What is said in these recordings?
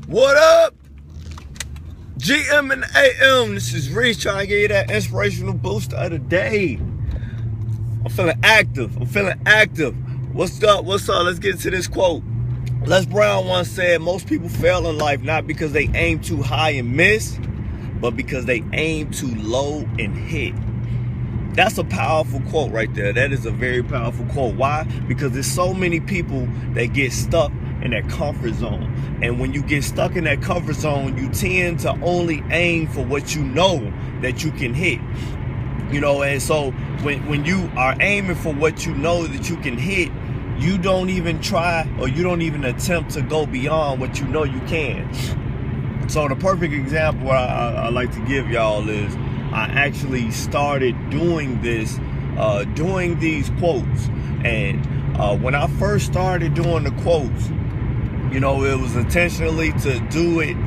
What up? GM and AM. This is Reese trying to give you that inspirational boost of the day. I'm feeling active. What's up? Let's get to this quote. Les Brown once said, most people fail in life not because they aim too high and miss, but because they aim too low and hit. That's a powerful quote right there. That is a very powerful quote. Why? Because there's so many people that get stuck in that comfort zone. And when you get stuck in that comfort zone, you tend to only aim for what you know that you can hit. You know, and so when you are aiming for what you know that you can hit, you don't even try or you don't even attempt to go beyond what you know you can. So the perfect example I like to give y'all is I actually started doing this, doing these quotes. And when I first started doing the quotes, you know, it was intentionally to do it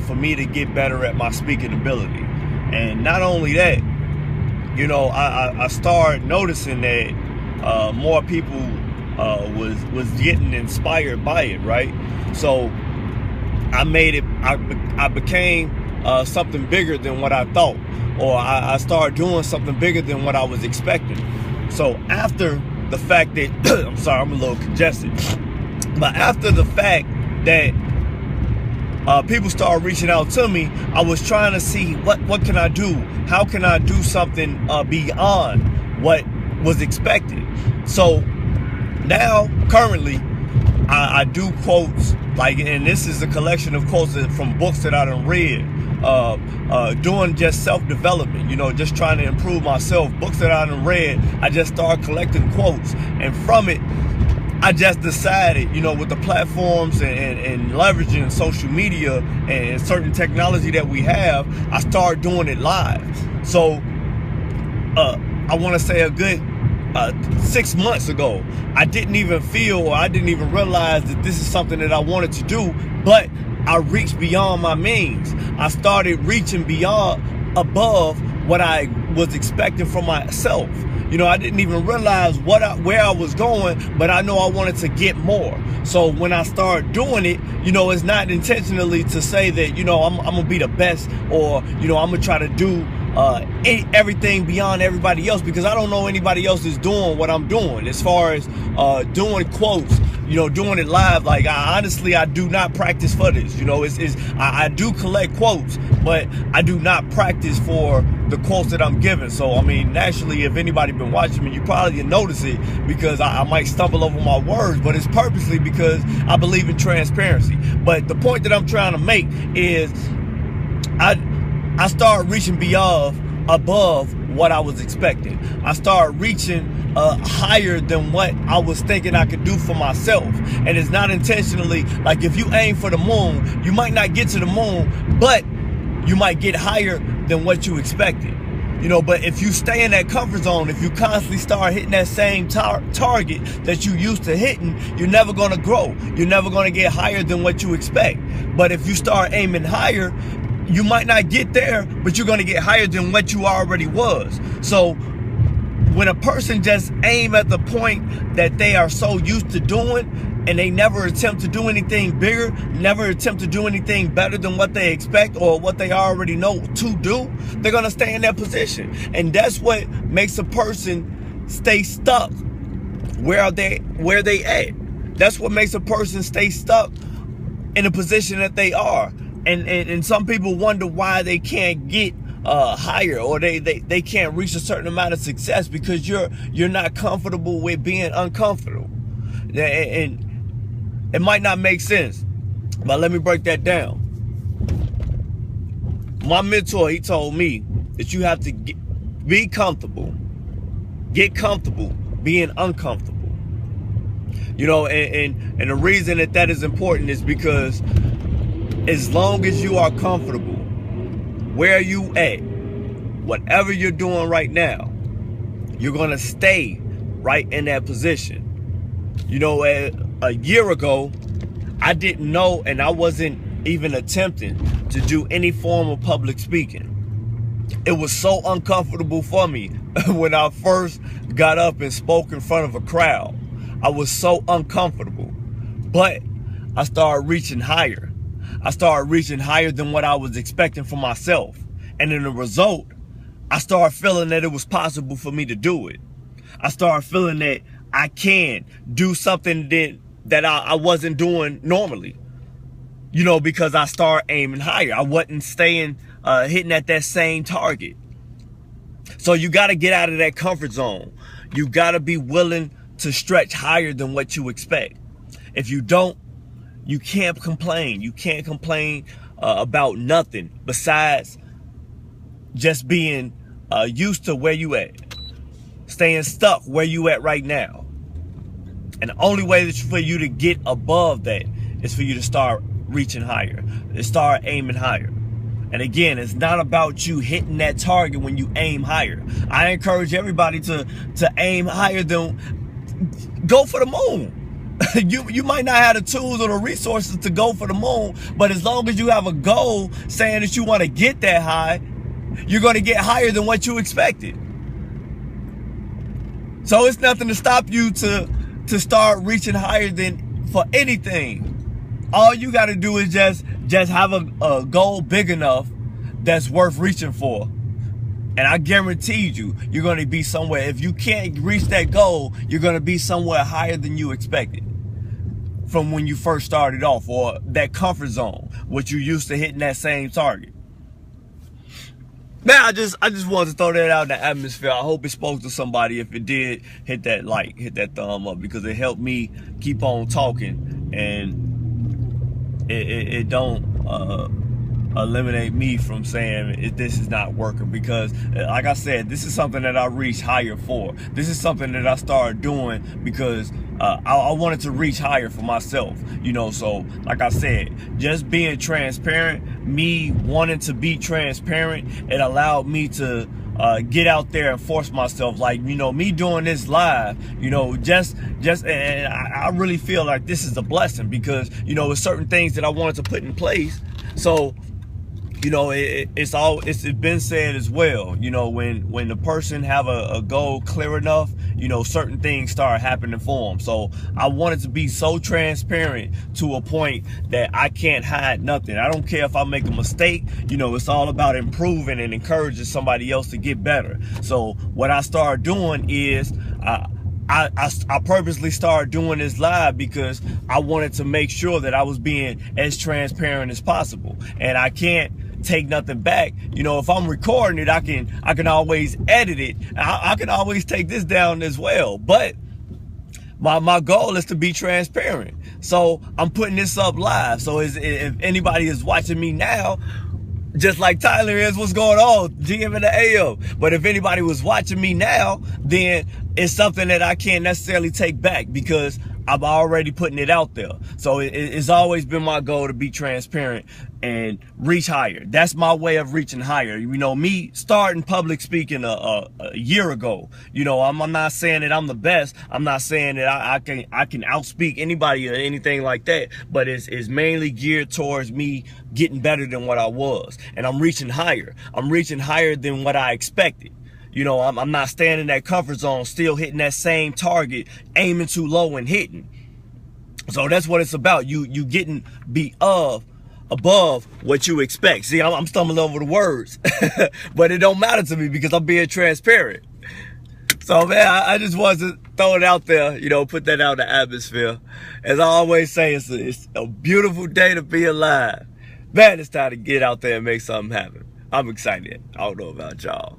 for me to get better at my speaking ability. And not only that, you know, I started noticing that more people was getting inspired by it, right? So I made it, I became something bigger than what I thought, or I started doing something bigger than what I was expecting. So after the fact that, I'm sorry, I'm a little congested, but after the fact that people started reaching out to me, I was trying to see what can I do? How can I do something beyond what was expected? So now, currently, I do quotes, like, and this is a collection of quotes from books that I done read, doing just self-development, you know, just trying to improve myself. Books that I done read, I just started collecting quotes, and from it, I just decided, you know, with the platforms and leveraging social media and certain technology that we have, I started doing it live. So, I want to say a good 6 months ago, I didn't even feel, or I didn't even realize that this is something that I wanted to do, but I reached beyond my means. I started reaching beyond, above what I was expecting from myself. You know, I didn't even realize where I was going, but I know I wanted to get more. So when I start doing it, you know, it's not intentionally to say that, you know, I'm gonna be the best, or, you know, I'm gonna try to do everything beyond everybody else, because I don't know anybody else is doing what I'm doing as far as doing quotes, you know, doing it live. Like, I do not practice for this. You know, I do collect quotes, but I do not practice for the quotes that I'm giving. So, I mean, naturally, if anybody been watching me, you probably notice it, because I might stumble over my words, but it's purposely because I believe in transparency. But the point that I'm trying to make is I started reaching above what I was expecting. I started reaching higher than what I was thinking I could do for myself. And it's not intentionally, like, if you aim for the moon, you might not get to the moon, but you might get higher than what you expected. You know, but if you stay in that comfort zone, if you constantly start hitting that same target that you used to hitting, you're never going to grow. You're never going to get higher than what you expect. But if you start aiming higher, you might not get there, but you're going to get higher than what you already was. So when a person just aim at the point that they are so used to doing, and they never attempt to do anything bigger, never attempt to do anything better than what they expect or what they already know to do, they're going to stay in that position. And that's what makes a person stay stuck where they at. That's what makes a person stay stuck in the position that they are. And some people wonder why they can't get higher, or they can't reach a certain amount of success, because you're not comfortable with being uncomfortable. And it might not make sense, but let me break that down. My mentor, he told me that you have to be comfortable, get comfortable being uncomfortable. You know, and the reason that is important is because as long as you are comfortable where you at, whatever you're doing right now, you're going to stay right in that position. You know, a year ago, I didn't know, and I wasn't even attempting to do any form of public speaking. It was so uncomfortable for me when I first got up and spoke in front of a crowd. I was so uncomfortable, but I started reaching higher. I started reaching higher than what I was expecting for myself. And in the result, I started feeling that it was possible for me to do it. I started feeling that I can do something that I wasn't doing normally. You know, because I started aiming higher. I wasn't staying, hitting at that same target. So you got to get out of that comfort zone. You got to be willing to stretch higher than what you expect. If you don't, you can't complain. You can't complain about nothing besides just being used to where you at. Staying stuck where you at right now. And the only way for you to get above that is for you to start reaching higher, to start aiming higher. And again, it's not about you hitting that target when you aim higher. I encourage everybody to aim higher than, go for the moon. You might not have the tools or the resources to go for the moon, but as long as you have a goal saying that you want to get that high, you're going to get higher than what you expected. So it's nothing to stop you to start reaching higher than for anything. All you got to do is just have a goal big enough that's worth reaching for. And I guarantee you're going to be somewhere. If you can't reach that goal, you're going to be somewhere higher than you expected from when you first started off, or that comfort zone, what you used to hitting that same target. Man, I just wanted to throw that out in the atmosphere. I hope it spoke to somebody. If it did, hit that like, hit that thumb up, because it helped me keep on talking, and it don't eliminate me from saying this is not working, because like I said, this is something that I reached higher for. This is something that I started doing because I wanted to reach higher for myself, you know. So like I said, just being transparent, me wanting to be transparent, it allowed me to get out there and force myself. Like, you know, me doing this live, you know, and I really feel like this is a blessing, because, you know, there's certain things that I wanted to put in place. So, you know, it's been said as well, you know, when the person have a goal clear enough, you know, certain things start happening for them. So I wanted to be so transparent to a point that I can't hide nothing. I don't care if I make a mistake. You know, it's all about improving and encouraging somebody else to get better. So what I started doing is I purposely started doing this live because I wanted to make sure that I was being as transparent as possible. And I can't take nothing back. You know, if I'm recording it, I can always edit it. I can always take this down as well. But my goal is to be transparent. So I'm putting this up live. So if anybody is watching me now, just like Tyler is, what's going on, GM in the AM. But if anybody was watching me now, then it's something that I can't necessarily take back, because I'm already putting it out there. So it's always been my goal to be transparent and reach higher. That's my way of reaching higher. You know, me starting public speaking a year ago, you know, I'm not saying that I'm the best. I'm not saying that I can outspeak anybody or anything like that, but it's mainly geared towards me getting better than what I was. And I'm reaching higher. I'm reaching higher than what I expected. You know, I'm not staying in that comfort zone, still hitting that same target, aiming too low and hitting. So that's what it's about. You getting above what you expect. See, I'm stumbling over the words, but it don't matter to me because I'm being transparent. So man, I just wanted to throw it out there, you know, put that out in the atmosphere. As I always say, it's a beautiful day to be alive. Man, it's time to get out there and make something happen. I'm excited. I don't know about y'all.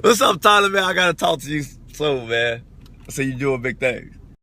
What's up, Tyler, man? I gotta talk to you soon, man. I see you doing big things.